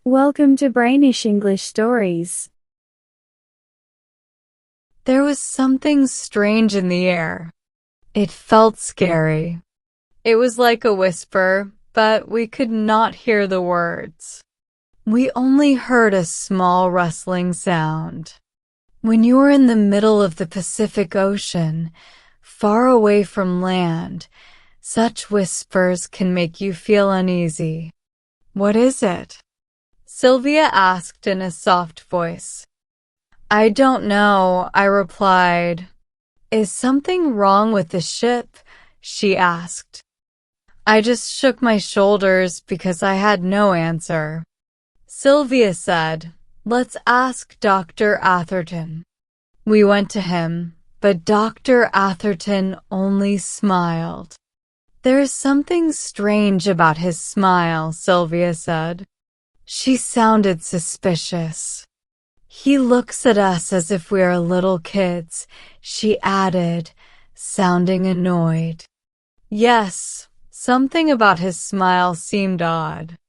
Welcome to Brainish English Stories. There was something strange in the air. It felt scary. It was like a whisper, but we could not hear the words. We only heard a small rustling sound. When you are in the middle of the Pacific Ocean, far away from land, such whispers can make you feel uneasy. "What is it?" Sylvia asked in a soft voice. "I don't know," I replied. "Is something wrong with the ship?" she asked. I just shook my shoulders because I had no answer. Sylvia said, "Let's ask Dr. Atherton." We went to him, but Dr. Atherton only smiled. "There's something strange about his smile," Sylvia said. She sounded suspicious. "He looks at us as if we are little kids," she added, sounding annoyed. Yes, something about his smile seemed odd.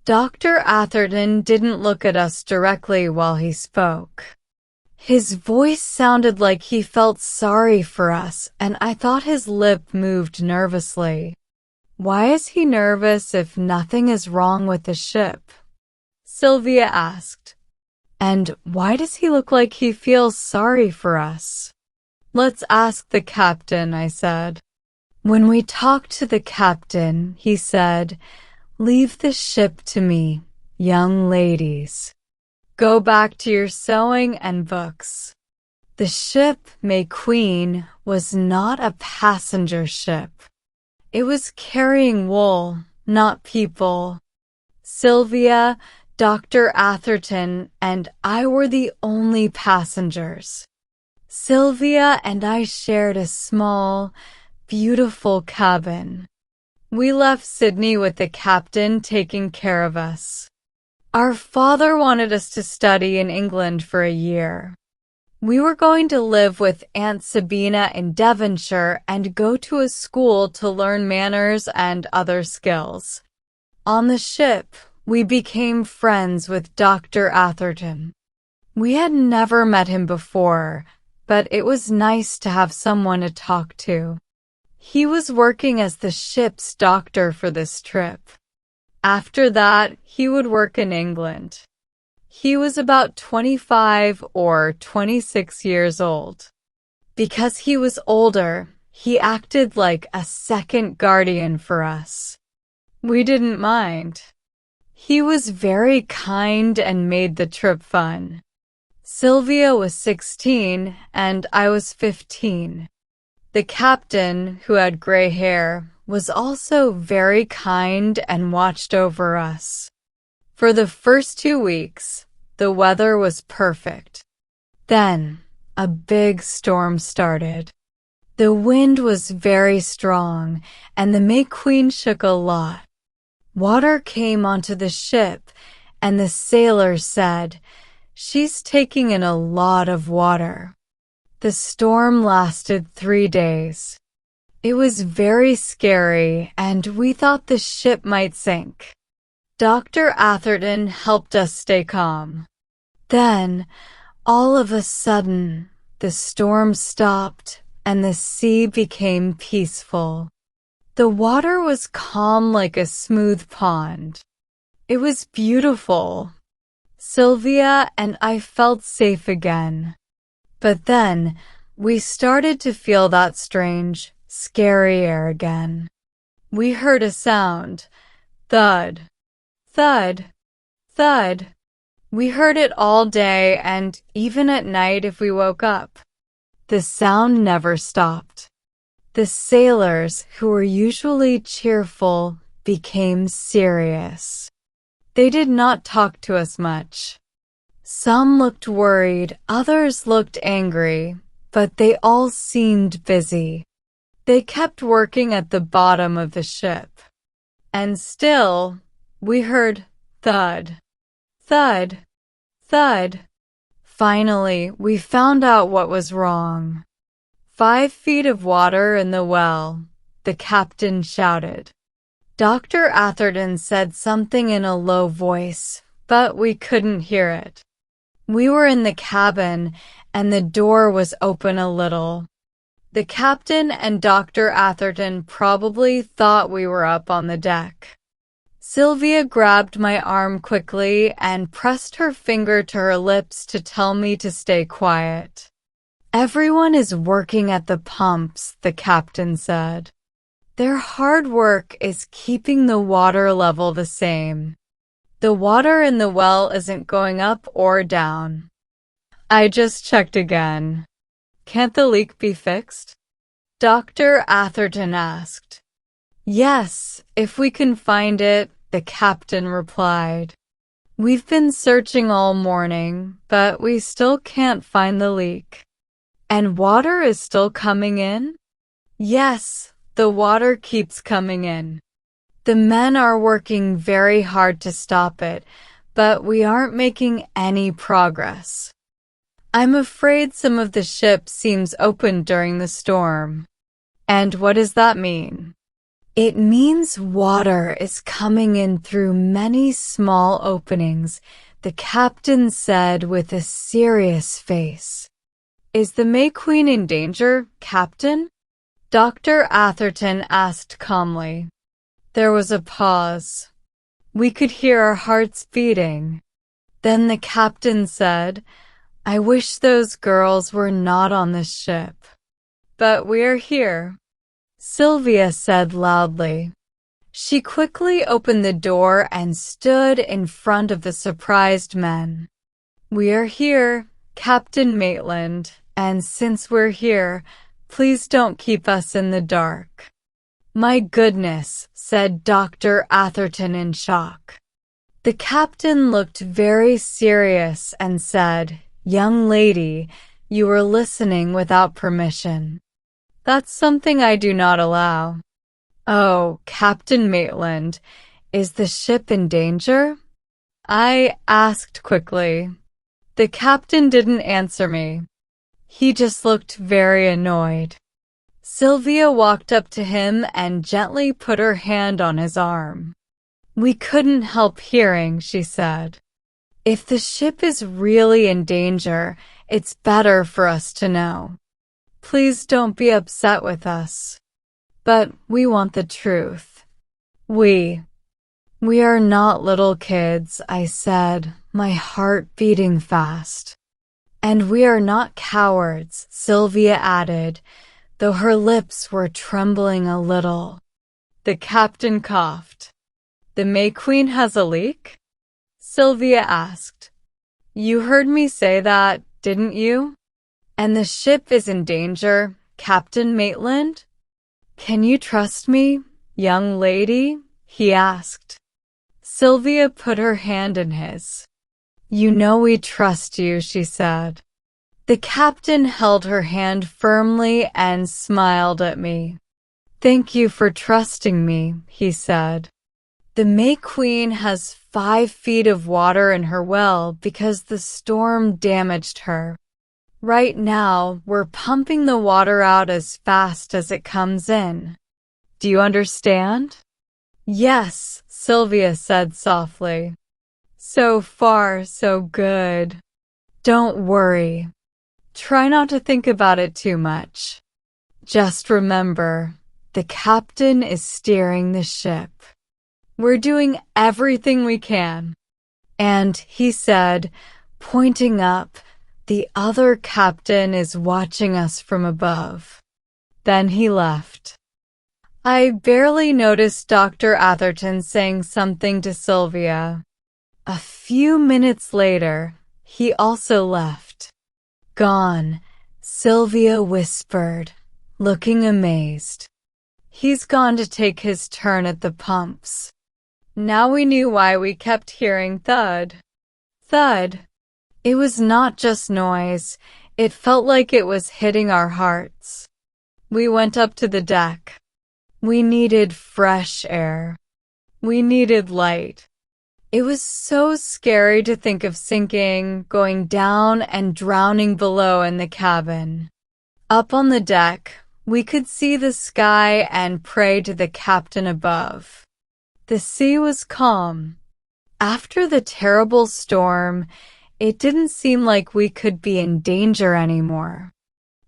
Dr. Atherton didn't look at us directly while he spoke. His voice sounded like he felt sorry for us, and I thought his lip moved nervously. "Why is he nervous if nothing is wrong with the ship?" Sylvia asked. "And why does he look like he feels sorry for us?" "Let's ask the captain," I said. When we talked to the captain, he said, "Leave the ship to me, young ladies. Go back to your sewing and books." The ship, May Queen, was not a passenger ship. It was carrying wool, not people. Sylvia, Dr. Atherton, and I were the only passengers. Sylvia and I shared a small, beautiful cabin. We left Sydney with the captain taking care of us. Our father wanted us to study in England for a year. We were going to live with Aunt Sabina in Devonshire and go to a school to learn manners and other skills. On the ship, we became friends with Dr. Atherton. We had never met him before, but it was nice to have someone to talk to. He was working as the ship's doctor for this trip. After that, he would work in England. He was about 25 or 26 years old. Because he was older, he acted like a second guardian for us. We didn't mind. He was very kind and made the trip fun. Sylvia was 16 and I was 15. The captain, who had gray hair, was also very kind and watched over us. For the first 2 weeks, the weather was perfect. Then, a big storm started. The wind was very strong, and the May Queen shook a lot. Water came onto the ship, and the sailors said, "She's taking in a lot of water." The storm lasted 3 days. It was very scary, and we thought the ship might sink. Dr. Atherton helped us stay calm. Then, all of a sudden, the storm stopped, and the sea became peaceful. The water was calm like a smooth pond. It was beautiful. Sylvia and I felt safe again. But then, we started to feel that strange, scary air again. We heard a sound. Thud. Thud. Thud. We heard it all day and even at night if we woke up. The sound never stopped. The sailors, who were usually cheerful, became serious. They did not talk to us much. Some looked worried, others looked angry, but they all seemed busy. They kept working at the bottom of the ship. And still, we heard thud, thud, thud. Finally, we found out what was wrong. 5 feet of water in the well, the captain shouted. Dr. Atherton said something in a low voice, but we couldn't hear it. We were in the cabin, and the door was open a little. The captain and Dr. Atherton probably thought we were up on the deck. Sylvia grabbed my arm quickly and pressed her finger to her lips to tell me to stay quiet. "Everyone is working at the pumps," the captain said. "Their hard work is keeping the water level the same. The water in the well isn't going up or down." I just checked again. "Can't the leak be fixed?" Dr. Atherton asked. "Yes, if we can find it," the captain replied. "We've been searching all morning, but we still can't find the leak." "And water is still coming in?" "Yes, the water keeps coming in. The men are working very hard to stop it, but we aren't making any progress. I'm afraid some of the ship seems open during the storm." "And what does that mean?" "It means water is coming in through many small openings," the captain said with a serious face. "Is the May Queen in danger, Captain?" Dr. Atherton asked calmly. There was a pause. We could hear our hearts beating. Then the captain said, "I wish those girls were not on this ship. But we're here," Sylvia said loudly. She quickly opened the door and stood in front of the surprised men. "We are here, Captain Maitland, and since we're here, please don't keep us in the dark." "My goodness," said Dr. Atherton in shock. The captain looked very serious and said, "Young lady, you were listening without permission. That's something I do not allow." "Oh, Captain Maitland, is the ship in danger?" I asked quickly. The captain didn't answer me. He just looked very annoyed. Sylvia walked up to him and gently put her hand on his arm. "We couldn't help hearing," she said. "If the ship is really in danger, it's better for us to know. Please don't be upset with us. But we want the truth." We are not little kids," I said, my heart beating fast. "And we are not cowards," Sylvia added, though her lips were trembling a little. The captain coughed. "The May Queen has a leak?" Sylvia asked. "You heard me say that, didn't you? And the ship is in danger, Captain Maitland? Can you trust me, young lady?" he asked. Sylvia put her hand in his. "You know we trust you," she said. The captain held her hand firmly and smiled at me. "Thank you for trusting me," he said. "The May Queen has 5 feet of water in her well because the storm damaged her. Right now, we're pumping the water out as fast as it comes in. Do you understand?" "Yes," Sylvia said softly. "So far, so good. Don't worry. Try not to think about it too much. Just remember, the captain is steering the ship. We're doing everything we can." And he said, pointing up, "The other captain is watching us from above." Then he left. I barely noticed Dr. Atherton saying something to Sylvia. A few minutes later, he also left. "Gone," Sylvia whispered, looking amazed. "He's gone to take his turn at the pumps." Now we knew why we kept hearing thud. Thud. It was not just noise, it felt like it was hitting our hearts. We went up to the deck. We needed fresh air. We needed light. It was so scary to think of sinking, going down and drowning below in the cabin. Up on the deck, we could see the sky and pray to the captain above. The sea was calm. After the terrible storm, it didn't seem like we could be in danger anymore.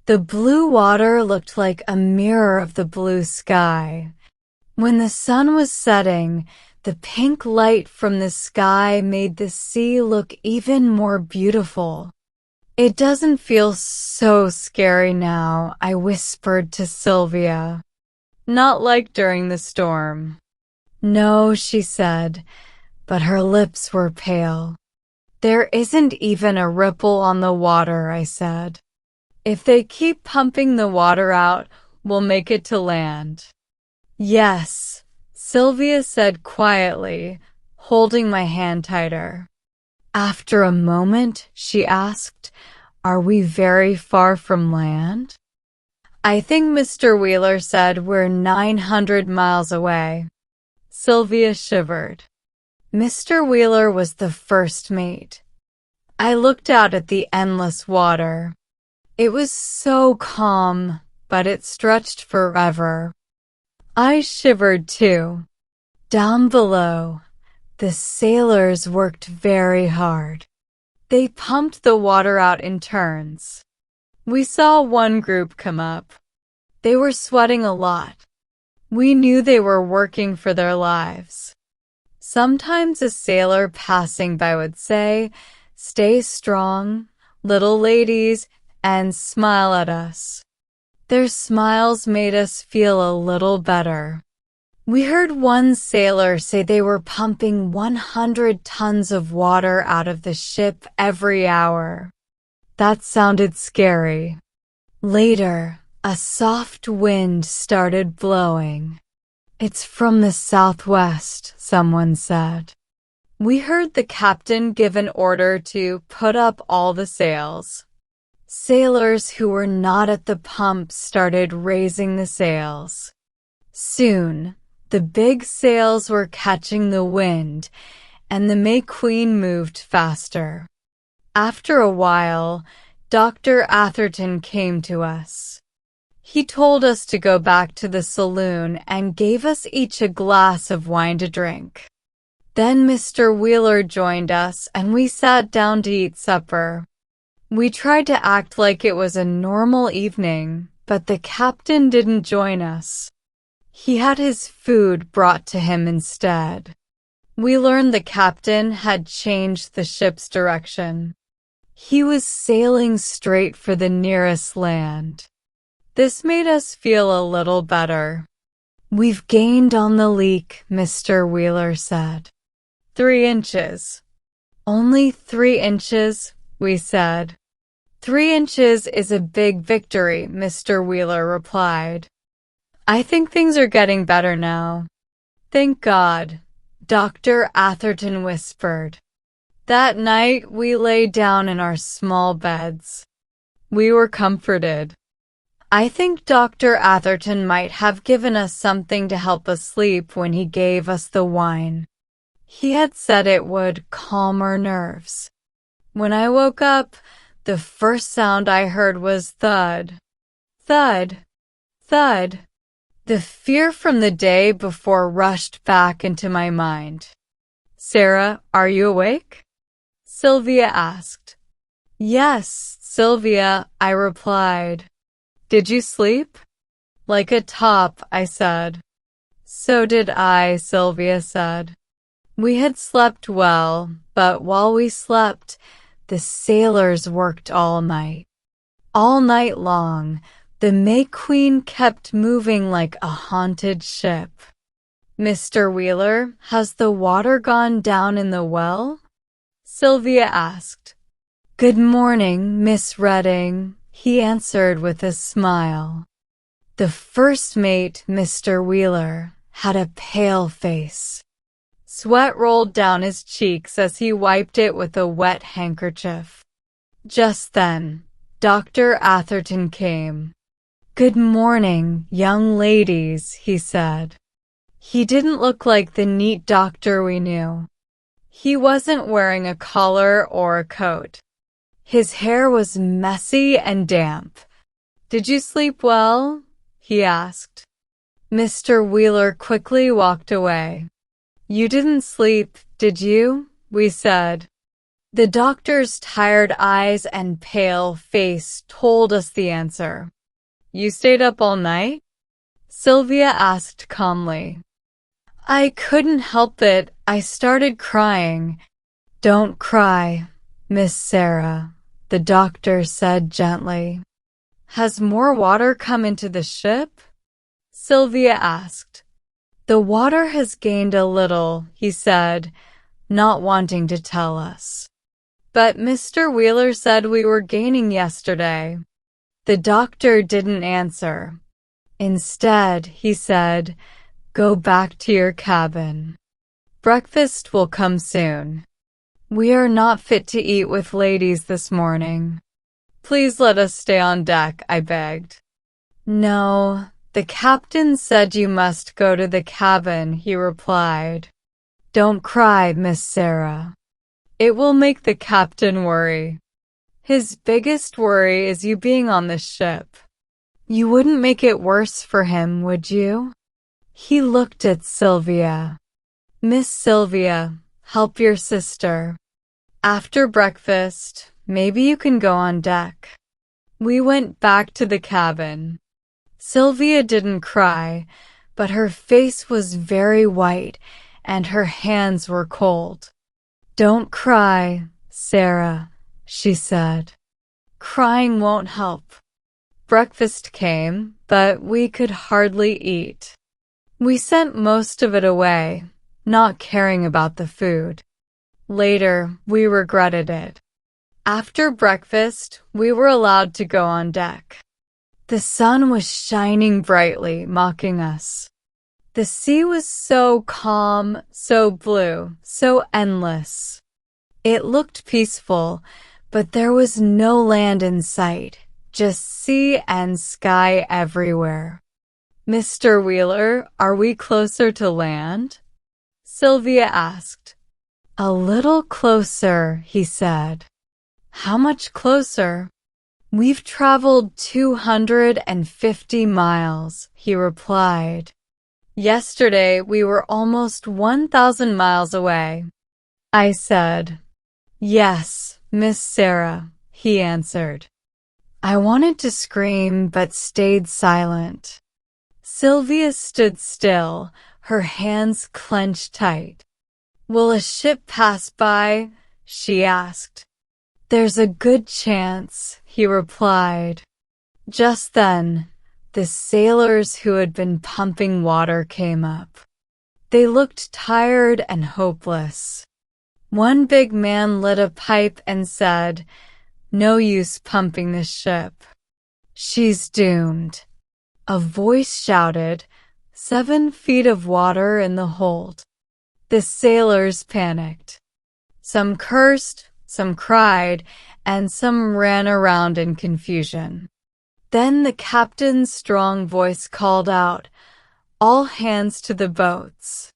The blue water looked like a mirror of the blue sky. When the sun was setting, the pink light from the sky made the sea look even more beautiful. It doesn't feel so scary now, I whispered to Sylvia. Not like during the storm. No, she said, but her lips were pale. There isn't even a ripple on the water, I said. If they keep pumping the water out, we'll make it to land. Yes, Sylvia said quietly, holding my hand tighter. After a moment, she asked, "Are we very far from land?" I think Mr. Wheeler said we're 900 miles away. Sylvia shivered. Mr. Wheeler was the first mate. I looked out at the endless water. It was so calm, but it stretched forever. I shivered too. Down below, the sailors worked very hard. They pumped the water out in turns. We saw one group come up. They were sweating a lot. We knew they were working for their lives. Sometimes a sailor passing by would say, "Stay strong, little ladies," and smile at us. Their smiles made us feel a little better. We heard one sailor say they were pumping 100 tons of water out of the ship every hour. That sounded scary. Later, a soft wind started blowing. "It's from the southwest," someone said. We heard the captain give an order to put up all the sails. Sailors who were not at the pump started raising the sails. Soon, the big sails were catching the wind, and the May Queen moved faster. After a while, Dr. Atherton came to us. He told us to go back to the saloon and gave us each a glass of wine to drink. Then Mr. Wheeler joined us and we sat down to eat supper. We tried to act like it was a normal evening, but the captain didn't join us. He had his food brought to him instead. We learned the captain had changed the ship's direction. He was sailing straight for the nearest land. This made us feel a little better. "We've gained on the leak," Mr. Wheeler said. 3 inches. "Only 3 inches," we said. 3 inches is a big victory," Mr. Wheeler replied. "I think things are getting better now." "Thank God," Dr. Atherton whispered. That night, we lay down in our small beds. We were comforted. I think Dr. Atherton might have given us something to help us sleep when he gave us the wine. He had said it would calm our nerves. When I woke up, the first sound I heard was thud. Thud. Thud. The fear from the day before rushed back into my mind. "Sarah, are you awake?" Sylvia asked. "Yes, Sylvia," I replied. "Did you sleep?" "Like a top," I said. "So did I," Sylvia said. We had slept well, but while we slept, the sailors worked all night. All night long, the May Queen kept moving like a haunted ship. "Mr. Wheeler, has the water gone down in the well?" Sylvia asked. "Good morning, Miss Redding," he answered with a smile. The first mate, Mr. Wheeler, had a pale face. Sweat rolled down his cheeks as he wiped it with a wet handkerchief. Just then, Dr. Atherton came. "Good morning, young ladies," he said. He didn't look like the neat doctor we knew. He wasn't wearing a collar or a coat. His hair was messy and damp. "Did you sleep well?" he asked. Mr. Wheeler quickly walked away. "You didn't sleep, did you? We said. The doctor's tired eyes and pale face told us the answer. You stayed up all night? Sylvia asked calmly. I couldn't help it. I started crying. Don't cry, Miss Sarah, the doctor said gently. Has more water come into the ship? Sylvia asked. The water has gained a little, he said, not wanting to tell us. But Mr. Wheeler said we were gaining yesterday. The doctor didn't answer. Instead, he said, go back to your cabin. Breakfast will come soon. We are not fit to eat with ladies this morning. Please let us stay on deck, I begged. No, the captain said you must go to the cabin, he replied. Don't cry, Miss Sarah. It will make the captain worry. His biggest worry is you being on the ship. You wouldn't make it worse for him, would you? He looked at Sylvia. Miss Sylvia, help your sister. After breakfast, maybe you can go on deck. We went back to the cabin. Sylvia didn't cry, but her face was very white and her hands were cold. Don't cry, Sarah, she said. Crying won't help. Breakfast came, but we could hardly eat. We sent most of it away, not caring about the food. Later, we regretted it. After breakfast, we were allowed to go on deck. The sun was shining brightly, mocking us. The sea was so calm, so blue, so endless. It looked peaceful, but there was no land in sight, just sea and sky everywhere. Mr. Wheeler, are we closer to land? Sylvia asked. A little closer, he said. How much closer? We've traveled 250 miles, he replied. Yesterday we were almost 1,000 miles away. I said. Yes, Miss Sarah, he answered. I wanted to scream but stayed silent. Sylvia stood still, her hands clenched tight. Will a ship pass by? She asked. There's a good chance, he replied. Just then, the sailors who had been pumping water came up. They looked tired and hopeless. One big man lit a pipe and said, No use pumping this ship. She's doomed. A voice shouted, 7 feet of water in the hold. The sailors panicked. Some cursed, some cried, and some ran around in confusion. Then the captain's strong voice called out, All hands to the boats.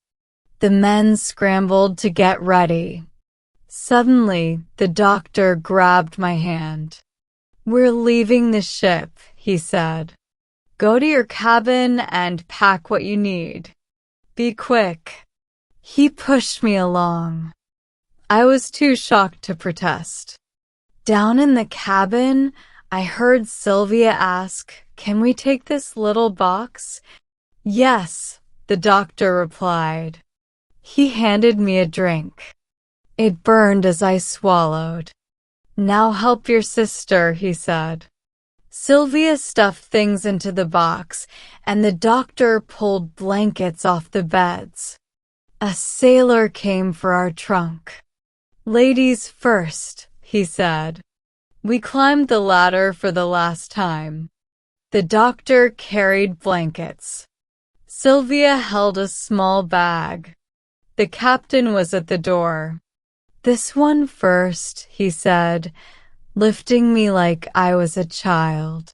The men scrambled to get ready. Suddenly, the doctor grabbed my hand. We're leaving the ship, he said. Go to your cabin and pack what you need. Be quick. He pushed me along. I was too shocked to protest. Down in the cabin, I heard Sylvia ask, Can we take this little box? Yes, the doctor replied. He handed me a drink. It burned as I swallowed. Now help your sister, he said. Sylvia stuffed things into the box, and the doctor pulled blankets off the beds. A sailor came for our trunk. Ladies first, he said. We climbed the ladder for the last time. The doctor carried blankets. Sylvia held a small bag. The captain was at the door. This one first, he said, lifting me like I was a child.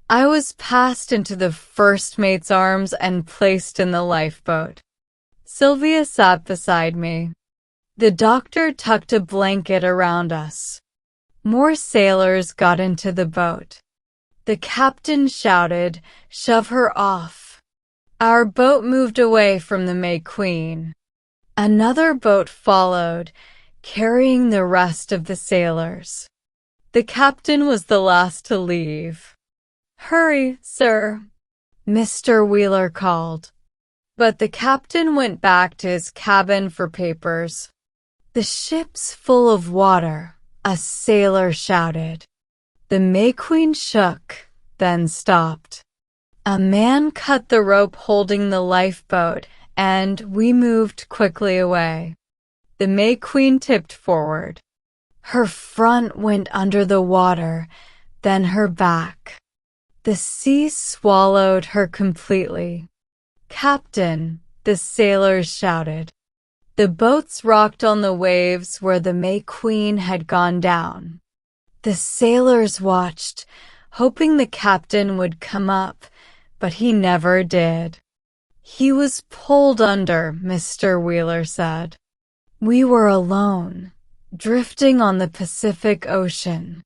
I was passed into the first mate's arms and placed in the lifeboat. Sylvia sat beside me. The doctor tucked a blanket around us. More sailors got into the boat. The captain shouted, Shove her off. Our boat moved away from the May Queen. Another boat followed, carrying the rest of the sailors. The captain was the last to leave. "Hurry, sir," Mr. Wheeler called. But the captain went back to his cabin for papers. "The ship's full of water," a sailor shouted. The May Queen shook, then stopped. A man cut the rope holding the lifeboat, and we moved quickly away. The May Queen tipped forward. Her front went under the water, then her back. The sea swallowed her completely. "Captain," the sailors shouted. The boats rocked on the waves where the May Queen had gone down. The sailors watched, hoping the captain would come up, but he never did. "He was pulled under," Mr. Wheeler said. We were alone, drifting on the Pacific Ocean.